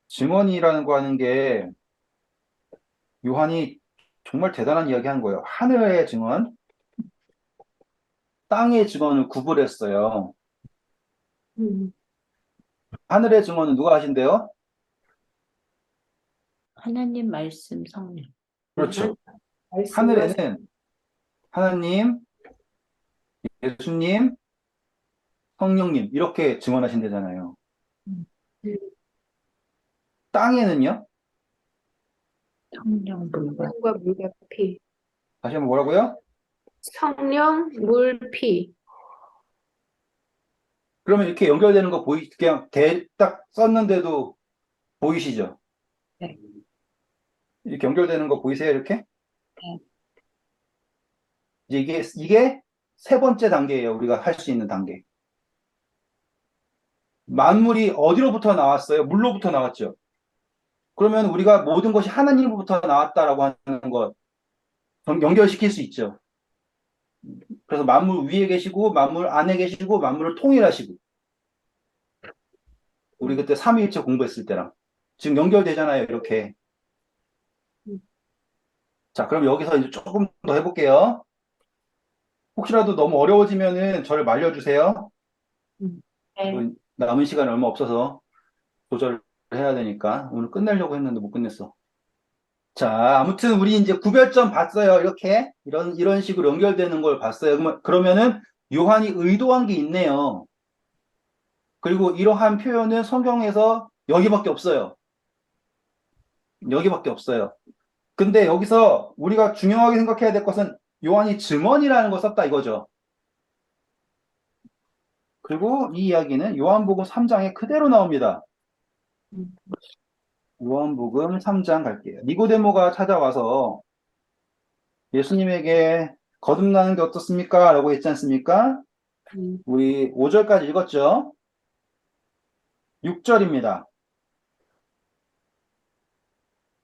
증언이라는 거 하는 게 요한이 정말 대단한 이야기 한 거예요. 하늘의 증언, 땅의 증언을 구분했어요. 음, 하늘의 증언은 누가 하신대요? 하나님 말씀 성령. 그렇죠. 말씀과 하늘에는 하나님, 예수님, 성령님 이렇게 증언하신대잖아요. 음, 땅에는요? 성령 물과 성령과 물과 피. 다시 한번 뭐라고요? 성령, 물, 피. 그러면 이렇게 연결되는 거 그냥 딱 썼는데도 보이시죠? 네. 이렇게 연결되는 거 보이세요? 이렇게? 네. 이제 이게 세 번째 단계예요. 우리가 할 수 있는 단계. 만물이 어디로부터 나왔어요? 물로부터 나왔죠. 그러면 우리가 모든 것이 하나님으로부터 나왔다라고 하는 것 연결시킬 수 있죠. 그래서 만물 위에 계시고 만물 안에 계시고 만물을 통일하시고 우리 그때 삼위일체 공부했을 때랑 지금 연결되잖아요. 이렇게. 자, 그럼 여기서 이제 조금 더 해볼게요. 혹시라도 너무 어려워지면은 저를 말려주세요. 네. 남은 시간이 얼마 없어서 조절을 해야 되니까 오늘 끝내려고 했는데 못 끝냈어. 자, 아무튼 우리 이제 구별점 봤어요. 이렇게 이런 식으로 연결되는 걸 봤어요. 그러면은 요한이 의도한 게 있네요. 그리고 이러한 표현은 성경에서 여기밖에 없어요. 여기밖에 없어요. 근데 여기서 우리가 중요하게 생각해야 될 것은 요한이 증언이라는 걸 썼다 이거죠. 그리고 이 이야기는 요한복음 3장에 그대로 나옵니다. 요한복음 3장 갈게요. 니고데모가 찾아와서 예수님에게 거듭나는 게 어떻습니까? 라고 했지 않습니까? 우리 5절까지 읽었죠? 6절입니다.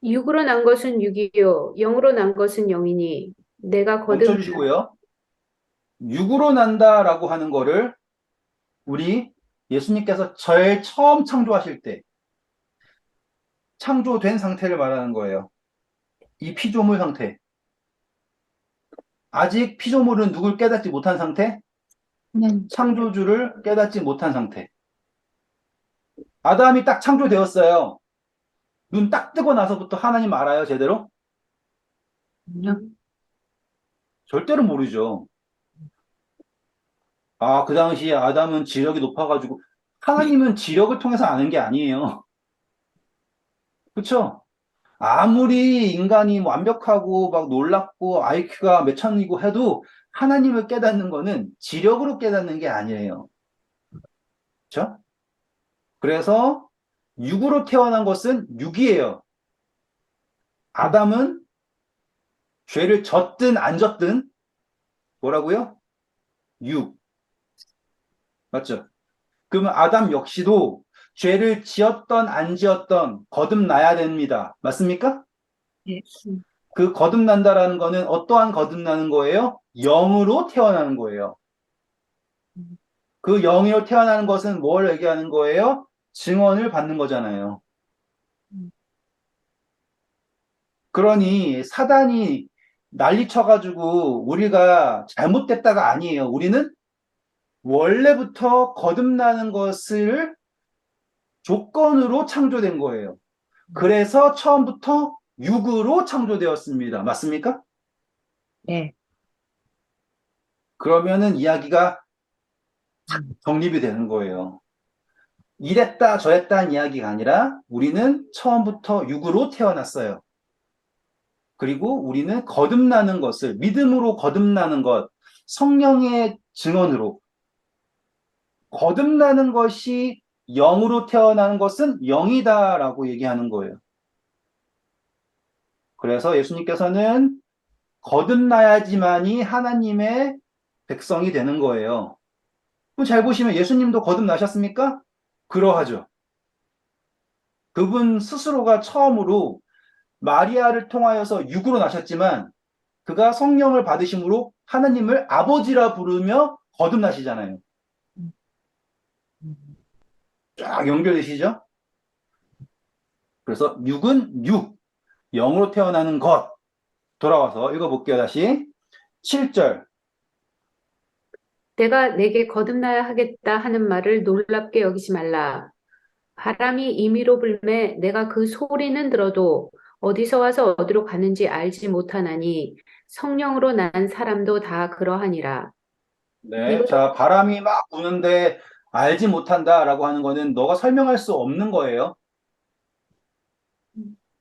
육으로 난 것은 육이요, 영으로 난 것은 영이니, 내가 멈춰주시고요. 육으로 난다라고 하는 거를 우리 예수님께서 제일 처음 창조하실 때 창조된 상태를 말하는 거예요. 이 피조물 상태. 아직 피조물은 누굴 깨닫지 못한 상태? 창조주를 깨닫지 못한 상태. 아담이 딱 창조되었어요. 눈 딱 뜨고 나서부터 하나님 알아요, 제대로? 절대로 모르죠. 아, 그 당시에 아담은 지력이 높아가지고 하나님은 지력을 통해서 아는 게 아니에요. 그쵸? 아무리 인간이 완벽하고 막 놀랍고 IQ가 몇 천이고 해도 하나님을 깨닫는 거는 지력으로 깨닫는 게 아니에요. 그쵸? 그래서 육으로 태어난 것은 육이에요. 아담은 죄를 졌든 안 졌든 뭐라고요? 육. 맞죠? 그러면 아담 역시도 죄를 지었던 안 지었던 거듭나야 됩니다. 맞습니까? 네. 그 거듭난다라는 거는 어떠한 거듭나는 거예요? 영으로 태어나는 거예요. 그 영으로 태어나는 것은 뭘 얘기하는 거예요? 증언을 받는 거잖아요. 그러니 사단이 난리 쳐가지고 우리가 잘못됐다가 아니에요. 우리는 원래부터 거듭나는 것을 조건으로 창조된 거예요. 그래서 처음부터 육으로 창조되었습니다. 맞습니까? 네. 그러면은 이야기가 정립이 되는 거예요. 이랬다 저랬다는 이야기가 아니라 우리는 처음부터 육으로 태어났어요. 그리고 우리는 거듭나는 것을 믿음으로 거듭나는 것, 성령의 증언으로 거듭나는 것이 영으로 태어나는 것은 영이다라고 얘기하는 거예요. 그래서 예수님께서는 거듭나야지만이 하나님의 백성이 되는 거예요. 그럼 잘 보시면 예수님도 거듭나셨습니까? 그러하죠. 그분 스스로가 처음으로 마리아를 통하여서 육으로 나셨지만 그가 성령을 받으심으로 하나님을 아버지라 부르며 거듭나시잖아요. 쫙 연결되시죠? 그래서 육은 육, 영으로 태어나는 것. 돌아와서 읽어볼게요, 다시. 7절. 내가 내게 거듭나야 하겠다 하는 말을 놀랍게 여기지 말라. 바람이 임의로 불매 내가 그 소리는 들어도 어디서 와서 어디로 가는지 알지 못하나니 성령으로 난 사람도 다 그러하니라. 네. 자, 바람이 막 부는데 알지 못한다라고 하는 거는 너가 설명할 수 없는 거예요.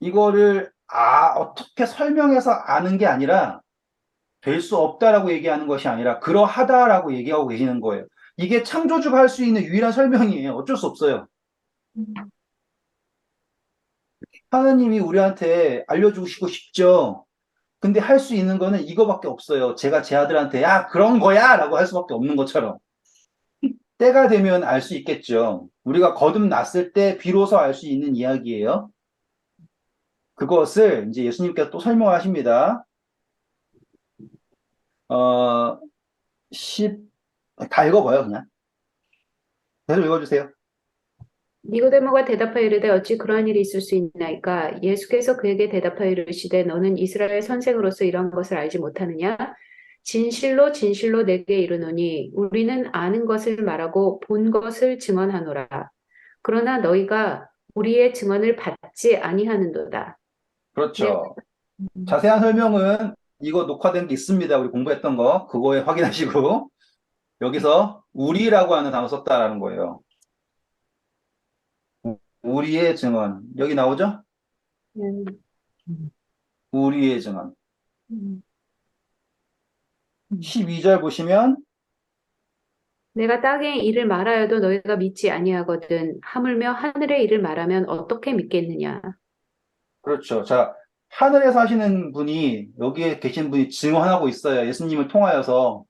이거를 어떻게 설명해서 아는 게 아니라 될 수 없다라고 얘기하는 것이 아니라 그러하다라고 얘기하고 계시는 거예요. 이게 창조주가 할 수 있는 유일한 설명이에요. 어쩔 수 없어요. 하나님이 우리한테 알려주시고 싶죠. 근데 할 수 있는 거는 이거밖에 없어요. 제가 제 아들한테 야 그런 거야 라고 할 수밖에 없는 것처럼. 때가 되면 알 수 있겠죠. 우리가 거듭났을 때 비로소 알 수 있는 이야기예요. 그것을 이제 예수님께서 또 설명하십니다. 10, 다 읽어봐요, 그냥. 계속 읽어주세요. 니고데모가 대답하여 이르되 어찌 그러한 일이 있을 수 있나이까? 예수께서 그에게 대답하여 이르시되 너는 이스라엘 선생으로서 이런 것을 알지 못하느냐? 진실로 진실로 내게 이르노니 우리는 아는 것을 말하고 본 것을 증언하노라. 그러나 너희가 우리의 증언을 받지 아니하는도다. 그렇죠. 자세한 설명은 이거 녹화된 게 있습니다. 우리 공부했던 거. 그거에 확인하시고. 여기서 우리라고 하는 단어 썼다라는 거예요. 우리의 증언. 여기 나오죠? 음, 우리의 증언. 음. 12절 보시면 내가 땅의 일을 말하여도 너희가 믿지 아니하거든. 하물며 하늘의 일을 말하면 어떻게 믿겠느냐? 그렇죠. 자, 하늘에 사시는 분이 여기에 계신 분이 증언하고 있어요. 예수님을 통하여서.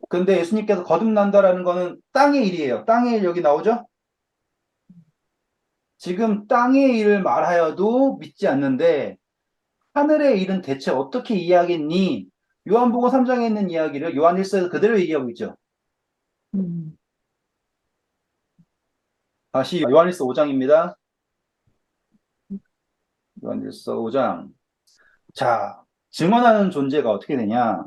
근데 예수님께서 거듭난다라는 거는 땅의 일이에요. 땅의 일 여기 나오죠? 지금 땅의 일을 말하여도 믿지 않는데 하늘의 일은 대체 어떻게 이해하겠니? 요한복음 3장에 있는 이야기를 요한 1서에서 그대로 얘기하고 있죠. 다시 요한 1서 5장입니다. 요한 1서 5장. 자, 증언하는 존재가 어떻게 되냐?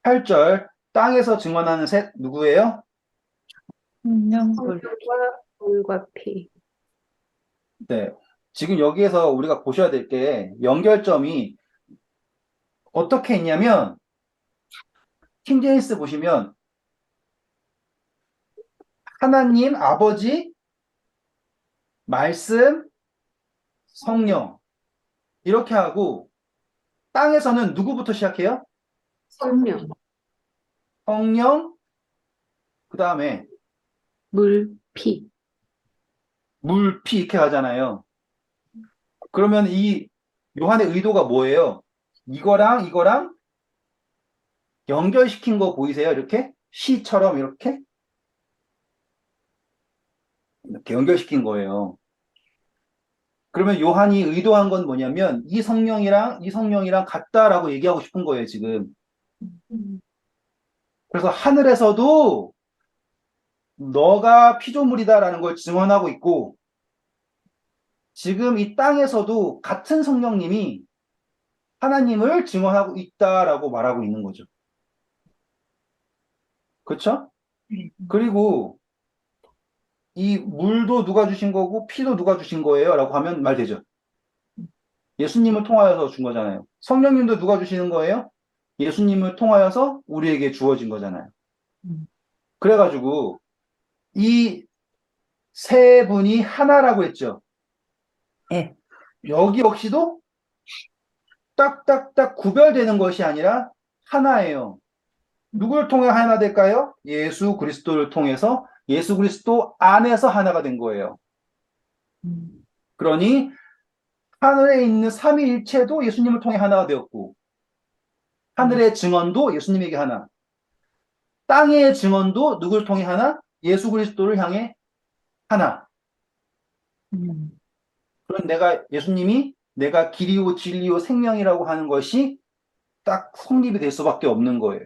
8절 땅에서 증언하는 셋 누구예요? 성령불. 성령과 물과 피. 네. 지금 여기에서 우리가 보셔야 될 게 연결점이 어떻게 있냐면 킹제임스 보시면 하나님 아버지 말씀 성령 이렇게 하고 땅에서는 누구부터 시작해요? 성령, 성령 그 다음에 물, 피. 물, 피 이렇게 하잖아요. 그러면 이 요한의 의도가 뭐예요? 이거랑 연결시킨 거 보이세요? 이렇게 시처럼 이렇게 연결시킨 거예요. 그러면 요한이 의도한 건 뭐냐면 이 성령이랑 같다라고 얘기하고 싶은 거예요, 지금. 그래서 하늘에서도 너가 피조물이다라는 걸 증언하고 있고 지금 이 땅에서도 같은 성령님이 하나님을 증언하고 있다라고 말하고 있는 거죠. 그렇죠? 그리고 이 물도 누가 주신 거고 피도 누가 주신 거예요? 라고 하면 말 되죠. 예수님을 통하여서 준 거잖아요. 성령님도 누가 주시는 거예요? 예수님을 통하여서 우리에게 주어진 거잖아요. 그래가지고 이 세 분이 하나라고 했죠. 예. 여기 역시도 딱딱딱 구별되는 것이 아니라 하나예요. 누구를 통해 하나 될까요? 예수 그리스도를 통해서 예수 그리스도 안에서 하나가 된 거예요. 그러니 하늘에 있는 삼위일체도 예수님을 통해 하나가 되었고 하늘의 증언도 예수님에게 하나, 땅의 증언도 누구를 통해 하나? 예수 그리스도를 향해 하나. 그런 예수님이 내가 길이요 진리요 생명이라고 하는 것이 딱 성립이 될 수밖에 없는 거예요.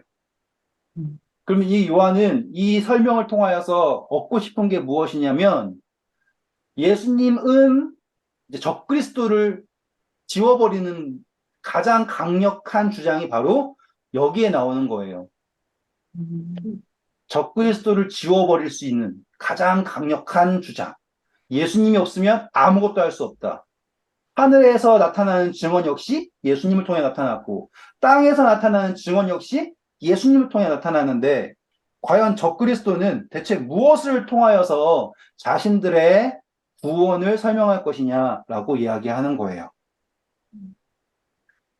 그러면 이 요한은 이 설명을 통하여서 얻고 싶은 게 무엇이냐면 예수님은 이제 적그리스도를 지워버리는 가장 강력한 주장이 바로 여기에 나오는 거예요. 적그리스도를 지워버릴 수 있는 가장 강력한 주장. 예수님이 없으면 아무것도 할 수 없다. 하늘에서 나타나는 증언 역시 예수님을 통해 나타났고 땅에서 나타나는 증언 역시 예수님을 통해 나타나는데 과연 적그리스도는 대체 무엇을 통하여서 자신들의 구원을 설명할 것이냐라고 이야기하는 거예요.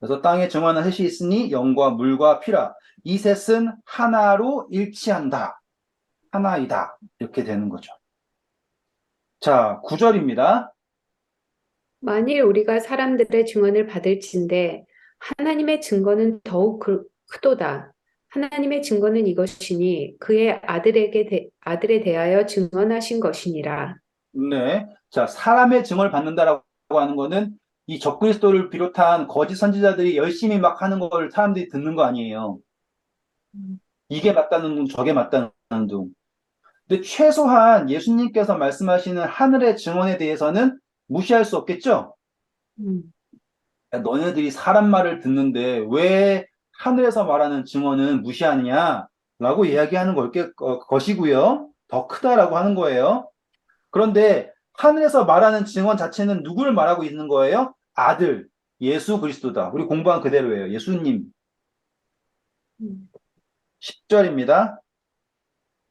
그래서 땅에 정하는 셋이 있으니 영과 물과 피라. 이 셋은 하나로 일치한다. 하나이다. 이렇게 되는 거죠. 자, 9절입니다. 만일 우리가 사람들의 증언을 받을진대 하나님의 증거는 더욱 크도다. 하나님의 증거는 이것이니 그의 아들에 대하여 증언하신 것이니라. 네. 자, 사람의 증언을 받는다라고 하는 거는 이 적그리스도를 비롯한 거짓 선지자들이 열심히 막 하는 걸 사람들이 듣는 거 아니에요. 이게 맞다는 둥, 저게 맞다는 둥. 근데 최소한 예수님께서 말씀하시는 하늘의 증언에 대해서는 무시할 수 없겠죠? 음, 야, 너네들이 사람 말을 듣는데 왜 하늘에서 말하는 증언은 무시하느냐? 라고 이야기하는 것이고요. 더 크다라고 하는 거예요. 그런데 하늘에서 말하는 증언 자체는 누구를 말하고 있는 거예요? 아들, 예수 그리스도다. 우리 공부한 그대로예요. 예수님. 음. 10절입니다.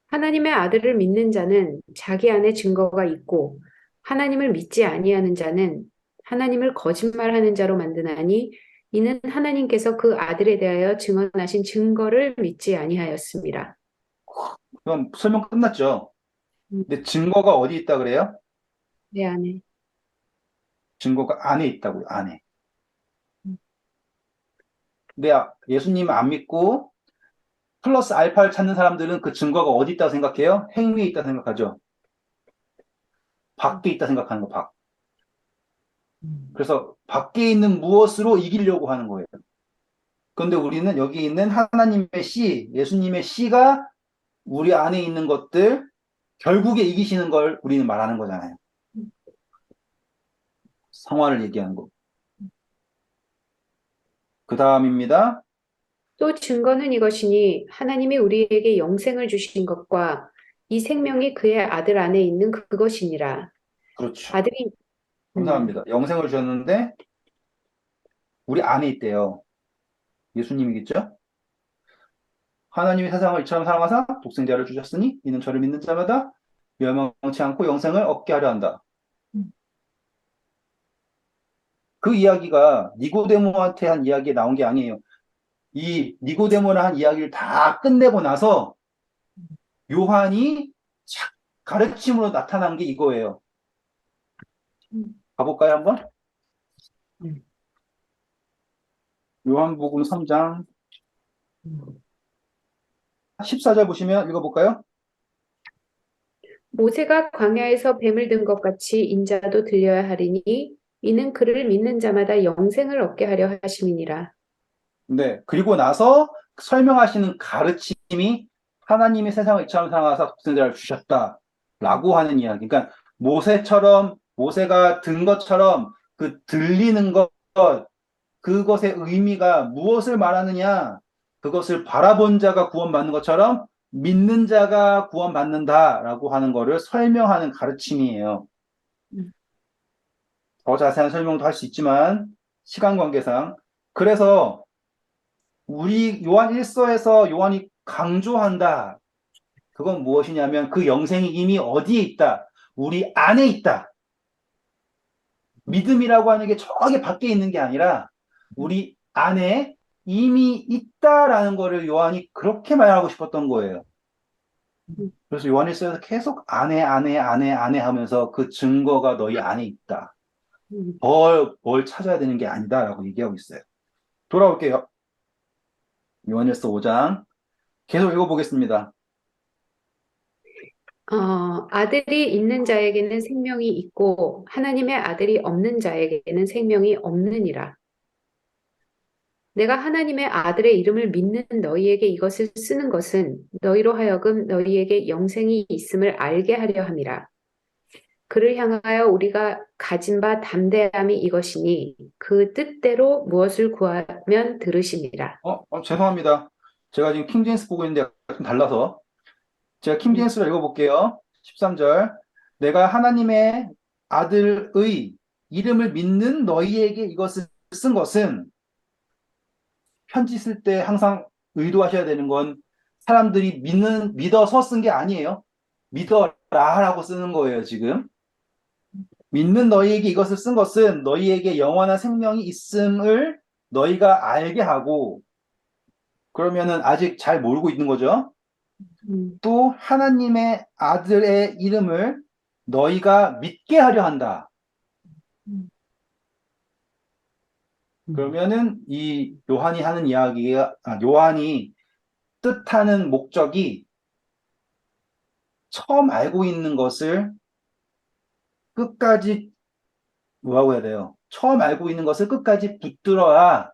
하나님의 아들을 믿는 자는 자기 안에 증거가 있고 하나님을 믿지 아니하는 자는 하나님을 거짓말하는 자로 만드나니 이는 하나님께서 그 아들에 대하여 증언하신 증거를 믿지 아니하였습니다. 그럼 설명 끝났죠? 음, 근데 증거가 어디 있다 그래요? 내 안에. 증거가 안에 있다고요, 안에. 음, 근데 예수님 안 믿고 플러스 알파를 찾는 사람들은 그 증거가 어디 있다고 생각해요? 행위에 있다 생각하죠. 밖에 있다 생각하는 거, 밖. 그래서 밖에 있는 무엇으로 이기려고 하는 거예요. 그런데 우리는 여기 있는 하나님의 씨, 예수님의 씨가 우리 안에 있는 것들, 결국에 이기시는 걸 우리는 말하는 거잖아요. 성화를 얘기하는 거. 그 다음입니다. 또 증거는 이것이니 하나님이 우리에게 영생을 주신 것과 이 생명이 그의 아들 안에 있는 그것이니라. 그렇죠. 아들이 감사합니다. 영생을 주셨는데 우리 안에 있대요. 예수님이겠죠? 하나님이 세상을 이처럼 사랑하사 독생자를 주셨으니 이는 저를 믿는 자마다 멸망치 않고 영생을 얻게 하려 한다. 그 이야기가 니고데모한테 한 이야기에 나온 게 아니에요. 이 니고데모를 한 이야기를 다 끝내고 나서 요한이 착 가르침으로 나타난 게 이거예요. 가볼까요, 한번? 요한복음 3장 14절 보시면 읽어볼까요? 모세가 광야에서 뱀을 든 것 같이 인자도 들려야 하리니 이는 그를 믿는 자마다 영생을 얻게 하려 하심이니라. 네. 그리고 나서 설명하시는 가르침이 하나님이 세상을 이처럼 사랑하사 독생자를 주셨다라고 하는 이야기. 그러니까 모세가 든 것처럼 그 들리는 것, 그것의 의미가 무엇을 말하느냐? 그것을 바라본 자가 구원받는 것처럼 믿는 자가 구원받는다라고 하는 것을 설명하는 가르침이에요. 더 자세한 설명도 할 수 있지만 시간 관계상. 그래서 우리 요한 1서에서 요한이 강조한다. 그건 무엇이냐면 그 영생이 이미 어디에 있다. 우리 안에 있다. 믿음이라고 하는 게 저기 밖에 있는 게 아니라 우리 안에 이미 있다라는 거를 요한이 그렇게 말하고 싶었던 거예요. 그래서 요한 1서에서 계속 안에 하면서 그 증거가 너희 안에 있다. 뭘 찾아야 되는 게 아니다라고 얘기하고 있어요. 돌아올게요. 요한 1서 5장 계속 읽어보겠습니다. 아들이 있는 자에게는 생명이 있고 하나님의 아들이 없는 자에게는 생명이 없느니라. 내가 하나님의 아들의 이름을 믿는 너희에게 이것을 쓰는 것은 너희로 하여금 너희에게 영생이 있음을 알게 하려 함이라. 그를 향하여 우리가 가진 바 담대함이 이것이니 그 뜻대로 무엇을 구하면 들으심이라. 죄송합니다. 제가 지금 킹제임스 보고 있는데 좀 달라서 제가 킹제임스로 읽어볼게요. 13절. 내가 하나님의 아들의 이름을 믿는 너희에게 이것을 쓴 것은 편지 쓸 때 항상 의도하셔야 되는 건 사람들이 믿어서 쓴 게 아니에요. 믿어라라고 쓰는 거예요, 지금. 믿는 너희에게 이것을 쓴 것은 너희에게 영원한 생명이 있음을 너희가 알게 하고, 그러면은 아직 잘 모르고 있는 거죠. 또 하나님의 아들의 이름을 너희가 믿게 하려 한다. 그러면은 이 요한이 하는 이야기가, 요한이 뜻하는 목적이 처음 알고 있는 것을 끝까지, 뭐라고 해야 돼요? 처음 알고 있는 것을 끝까지 붙들어야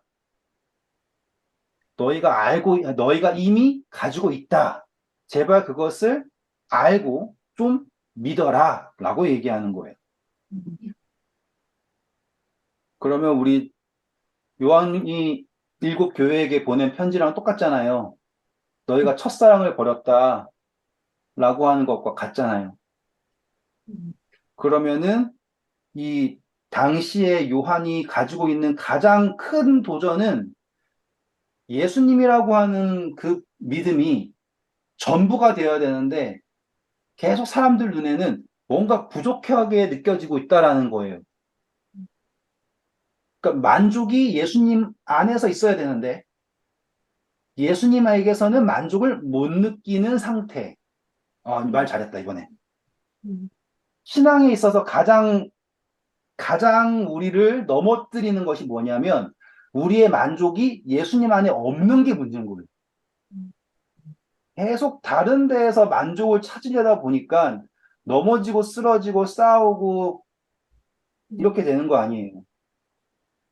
너희가 이미 가지고 있다. 제발 그것을 알고 좀 믿어라. 라고 얘기하는 거예요. 그러면 우리 요한이 일곱 교회에게 보낸 편지랑 똑같잖아요. 너희가 첫사랑을 버렸다. 라고 하는 것과 같잖아요. 그러면은 이 당시에 요한이 가지고 있는 가장 큰 도전은 예수님이라고 하는 그 믿음이 전부가 되어야 되는데 계속 사람들 눈에는 뭔가 부족하게 느껴지고 있다라는 거예요. 그러니까 만족이 예수님 안에서 있어야 되는데 예수님에게서는 만족을 못 느끼는 상태. 말 잘했다, 이번에. 신앙에 있어서 가장 우리를 넘어뜨리는 것이 뭐냐면 우리의 만족이 예수님 안에 없는 게 문제인 거예요. 계속 다른 데에서 만족을 찾으려다 보니까 넘어지고 쓰러지고 싸우고 이렇게 되는 거 아니에요.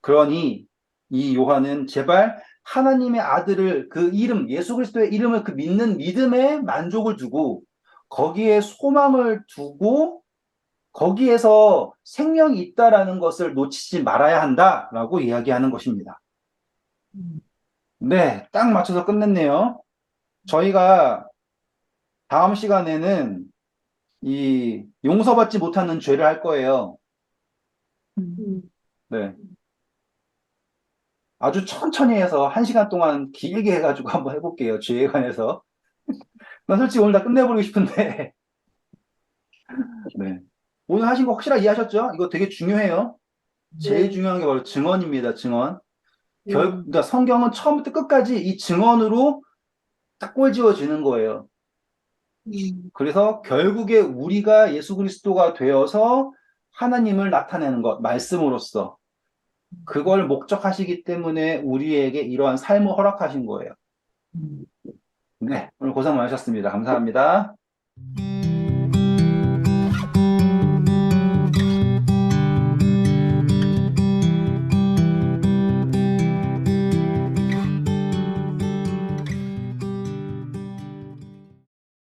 그러니 이 요한은 제발 하나님의 아들을 그 이름, 예수 그리스도의 이름을 그 믿는 믿음에 만족을 두고 거기에 소망을 두고 거기에서 생명이 있다라는 것을 놓치지 말아야 한다라고 이야기하는 것입니다. 네, 딱 맞춰서 끝냈네요. 저희가 다음 시간에는 이 용서받지 못하는 죄를 할 거예요. 네. 아주 천천히 해서 1시간 동안 길게 해가지고 한번 해볼게요. 죄에 관해서. 난 솔직히 오늘 다 끝내버리고 싶은데. 네. 오늘 하신 거 확실하게 이해하셨죠? 이거 되게 중요해요. 제일 중요한 게 바로 증언입니다. 증언. 그러니까 성경은 처음부터 끝까지 이 증언으로 딱 꼴지어지는 거예요. 그래서 결국에 우리가 예수 그리스도가 되어서 하나님을 나타내는 것, 말씀으로써 그걸 목적하시기 때문에 우리에게 이러한 삶을 허락하신 거예요. 네, 오늘 고생 많으셨습니다. 감사합니다.